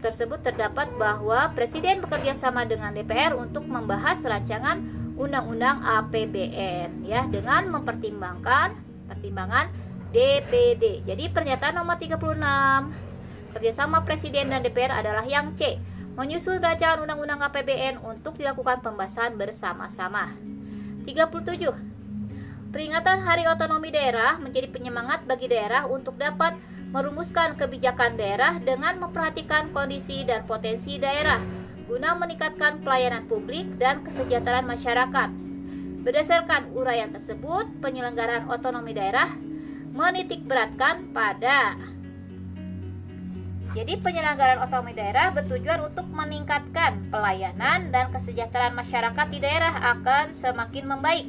tersebut terdapat bahwa Presiden bekerja sama dengan DPR untuk membahas rancangan undang-undang APBN ya, dengan pertimbangan DPD. Jadi pernyataan nomor 36, kerjasama Presiden dan DPR adalah yang C, menyusun rancangan undang-undang APBN untuk dilakukan pembahasan bersama-sama. 37, peringatan Hari Otonomi Daerah menjadi penyemangat bagi daerah untuk dapat merumuskan kebijakan daerah dengan memperhatikan kondisi dan potensi daerah guna meningkatkan pelayanan publik dan kesejahteraan masyarakat. Berdasarkan uraian tersebut, penyelenggaraan otonomi daerah menitikberatkan pada penyelenggaraan otonomi daerah bertujuan untuk meningkatkan pelayanan dan kesejahteraan masyarakat di daerah akan semakin membaik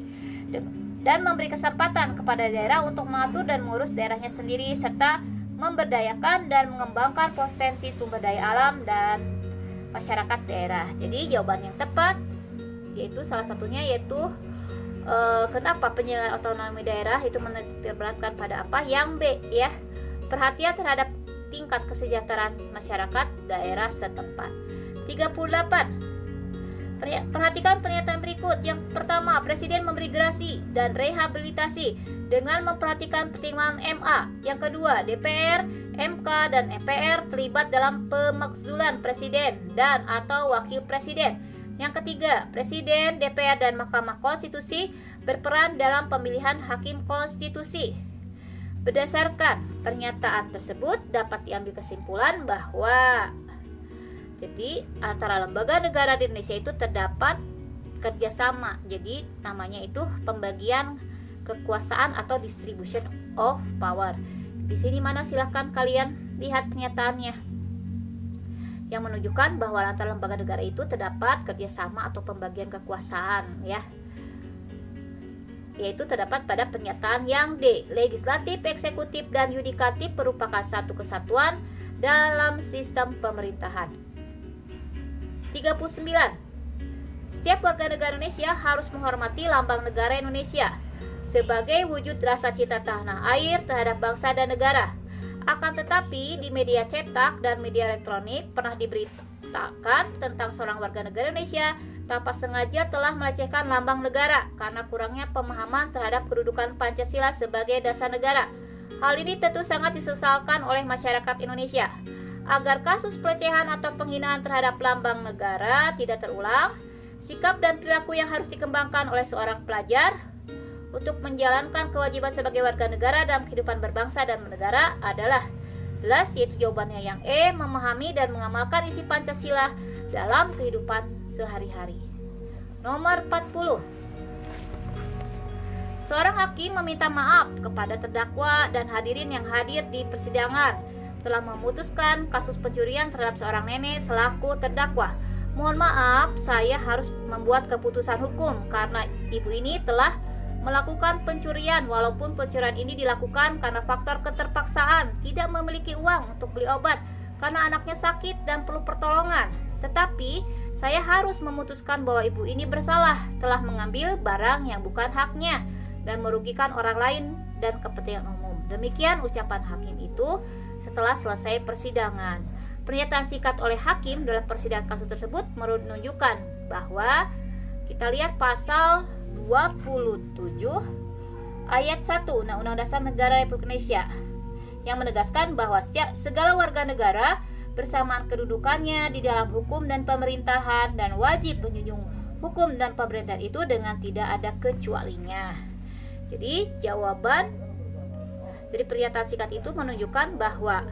dan memberi kesempatan kepada daerah untuk mengatur dan mengurus daerahnya sendiri serta memberdayakan dan mengembangkan potensi sumber daya alam dan masyarakat daerah. Jadi jawaban yang tepat yaitu salah satunya yaitu kenapa penyelenggaraan otonomi daerah itu menitikberatkan pada apa? Yang B ya, perhatian terhadap tingkat kesejahteraan masyarakat daerah setempat. 38. Perhatikan pernyataan berikut. Yang pertama, Presiden memberi gerasi dan rehabilitasi dengan memperhatikan pertimbangan MA. Yang kedua, DPR, MK, dan MPR terlibat dalam pemakzulan Presiden dan atau Wakil Presiden. Yang ketiga, Presiden, DPR, dan Mahkamah Konstitusi berperan dalam pemilihan Hakim Konstitusi. Berdasarkan pernyataan tersebut dapat diambil kesimpulan bahwa antara lembaga negara di Indonesia itu terdapat kerjasama. Jadi namanya itu pembagian kekuasaan atau distribution of power. Di sini mana silahkan kalian lihat pernyataannya yang menunjukkan bahwa antara lembaga negara itu terdapat kerjasama atau pembagian kekuasaan ya. Yaitu terdapat pada pernyataan yang D. Legislatif, eksekutif, dan yudikatif merupakan satu kesatuan dalam sistem pemerintahan. 39. Setiap warga negara Indonesia harus menghormati lambang negara Indonesia sebagai wujud rasa cinta tanah air terhadap bangsa dan negara. Akan tetapi di media cetak dan media elektronik pernah diberitakan tentang seorang warga negara Indonesia tanpa sengaja telah melecehkan lambang negara karena kurangnya pemahaman terhadap kedudukan Pancasila sebagai dasar negara. Hal ini tentu sangat disesalkan oleh masyarakat Indonesia. Agar kasus pelecehan atau penghinaan terhadap lambang negara tidak terulang, sikap dan perilaku yang harus dikembangkan oleh seorang pelajar untuk menjalankan kewajiban sebagai warga negara dalam kehidupan berbangsa dan bernegara adalah jelas, yaitu jawabannya yang E, memahami dan mengamalkan isi Pancasila dalam kehidupan sehari-hari. Nomor 40. Seorang hakim meminta maaf kepada terdakwa dan hadirin yang hadir di persidangan telah memutuskan kasus pencurian terhadap seorang nenek selaku terdakwa. Mohon maaf, saya harus membuat keputusan hukum karena ibu ini telah melakukan pencurian walaupun pencurian ini dilakukan karena faktor keterpaksaan, tidak memiliki uang untuk beli obat karena anaknya sakit dan perlu pertolongan. Tetapi saya harus memutuskan bahwa ibu ini bersalah, telah mengambil barang yang bukan haknya dan merugikan orang lain dan kepentingan umum. Demikian ucapan hakim itu setelah selesai persidangan. Pernyataan singkat oleh hakim dalam persidangan kasus tersebut menunjukkan bahwa kita lihat pasal 27 ayat 1 Undang-Undang Dasar Negara Republik Indonesia yang menegaskan bahwa segala warga negara bersamaan kedudukannya di dalam hukum dan pemerintahan dan wajib menjunjung hukum dan pemerintahan itu dengan tidak ada kecualinya. Jadi jawaban dari pernyataan singkat itu menunjukkan bahwa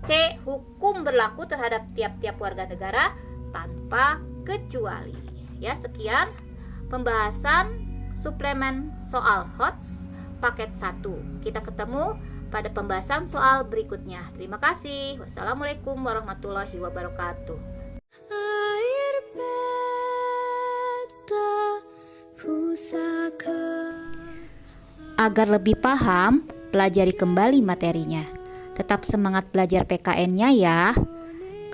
C. Hukum berlaku terhadap tiap-tiap warga negara tanpa kecuali. Ya, sekian pembahasan suplemen soal HOTS paket 1. Kita ketemu pada pembahasan soal berikutnya. Terima kasih. Wassalamualaikum warahmatullahi wabarakatuh. Air mata pusaka. Agar lebih paham, pelajari kembali materinya. Tetap semangat belajar PKN-nya ya.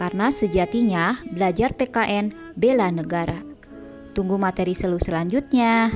Karena sejatinya belajar PKN bela negara. Tunggu materi selanjutnya.